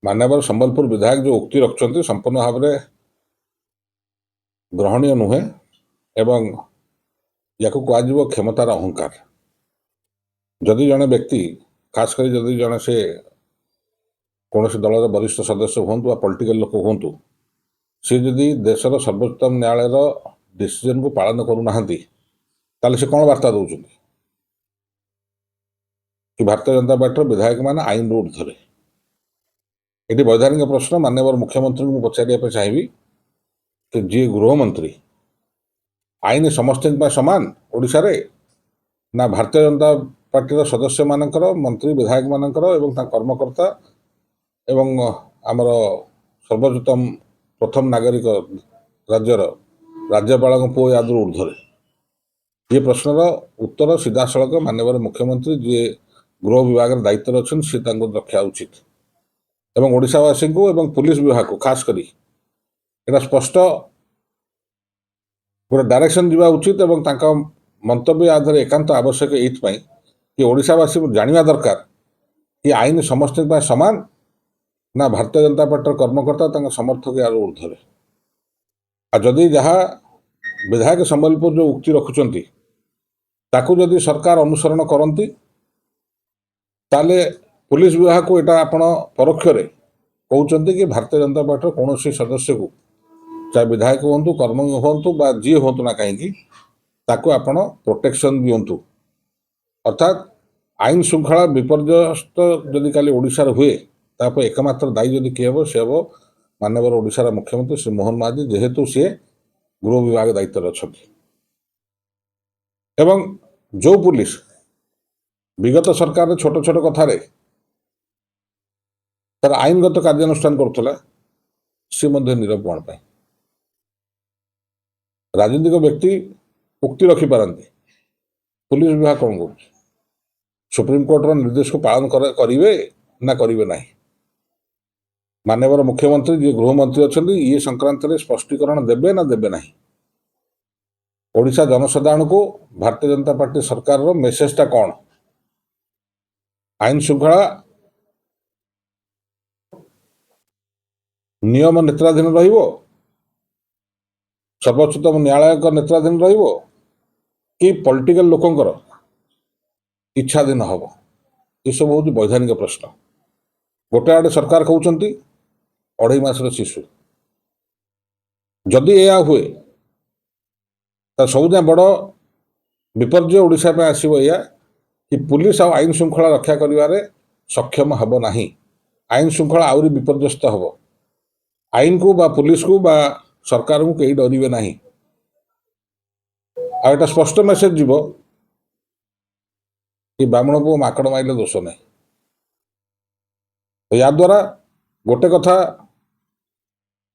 माननीय संबलपुर विधायक जो उक्ति रखुच्च संपूर्ण भाव में ग्रहणीय नुहे एवं या कह क्षमतार अहंकार। जदि जड़े व्यक्ति खासकर जदि जड़े से कौन दलर वरिष्ठ सदस्य हूँ पॉलिटिकल लोक हूँ सी जदि देशर सर्वोच्चतम न्यायालय डिसीजन को पालन करूना से कौन वार्ता दौरान कि भारतीय जनता पार्टी विधायक मैंने आईन ऊर्ध्वे। ये वैधानिक प्रश्न माननीय मुख्यमंत्री को पचार चाहिए कि जी गृहमंत्री आईन समस्त सामान ओडिशा रे ना भारतीय जनता पार्टी सदस्य मानकर मंत्री विधायक मानकर एवं कर्मकर्ता एवं आमर सर्वोच्चतम प्रथम नागरिक राज्यर राज्यपाल पुओ आदि ऊर्ध्वे। ये प्रश्नर उत्तर सीधा सड़क माननीय मुख्यमंत्री जी गृह विभाग दायित्व अच्छे सी रखा उचित एवं ओडिशावासी को एवं पुलिस विभाग को खास करी एटा स्पष्ट गोटे डायरेक्शन दिवा उचित एवं मंतव्य आधार एकांत आवश्यक ये कि ओडिशावासी जानिया दरकार कि आईन समस्त सामान ना भारतीय जनता पार्टी कर्मकर्ता समर्थक यार ऊर्ध्वे। जदि जहाँ विधायक संबलपुर जो उक्ति रखुच्च ताकू जदि सरकार अनुसरण करती ताले पुलिस विभाग को यहाँ आपण परोक्ष कहते कि भारतीय जनता पार्टी कौन सदस्य को चाहे विधायक हूँ कर्मी हूँ जी हूँ ना कहीं आपण प्रोटेक्शन दिंतु। अर्थात आईन श्रृंखला विपर्यस्त जदि काली ओडिशार हुए तापर एकमात्र दायी जदि किए हे सी हम माननीय ओडिशार मुख्यमंत्री श्री मोहन महादी जेहेतु सी गृह विभाग दायित्व अच्छा एवं जो पुलिस विगत सरकार छोट छोट कथार तार आईनगत कार्यानुष्ठान करुला सी नीरव कौन पाई राजनीतिक व्यक्ति उक्ति रखिपारती पुलिस विभाग कौन कर सुप्रीम कोर्टर निर्देश को पालन करेंगे ना करेंगे ना। माननीय मुख्यमंत्री जी गृहमंत्री अच्छा ये संक्रांत में स्पष्टीकरण देवे ना देवे ना। ओडिशा जनसाधारण को भारतीय जनता पार्टी सरकार रो मेसेजटा कौन आईन श्रृंखला नियम नेत्राधीन रहिबो सर्वोच्चतम न्यायालय नेत्राधीन रहिबो कि पॉलिटिकल लोकंकर इच्छाधीन हम ये सब हूँ वैधानिक प्रश्न। गोटे आड़े सरकार कहते 2.5 मासर शिशु जदि यह हुए तो सबुजा बड़ विपर्य ओडिशा पे आसो या कि पुलिस आईन श्रृंखला रक्षा करिवारे सक्षम हम ना। आईन श्रृंखला आहरी विपर्यस्त हम आईन को बा पुलिस को बा सरकार को कहीं डरवे ना। आटा स्पष्ट मेसेज जीव कि ब्राह्मण पुओ माकड़ माइले दोष नहीं। तो या द्वारा गोटे कथा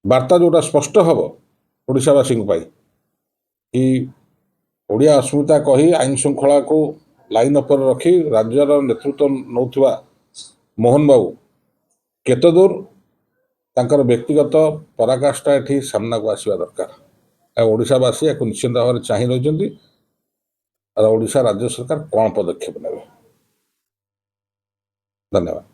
वार्ता जोटा स्पष्ट हम ओडिशावासी कि ओडिया अस्मिता कही आईन श्रृंखला को लाइन अपर रखी राज्यर नेतृत्व नौथिबा मोहन बाबू केते दूर तांकर व्यक्तिगत पराकाष्ठा एठी सामना को आसवा दरकार। ओडिशावासी या निश्चित भाव में चाह रही ओडिशा राज्य सरकार कौन पदक्षेप नेबे। धन्यवाद।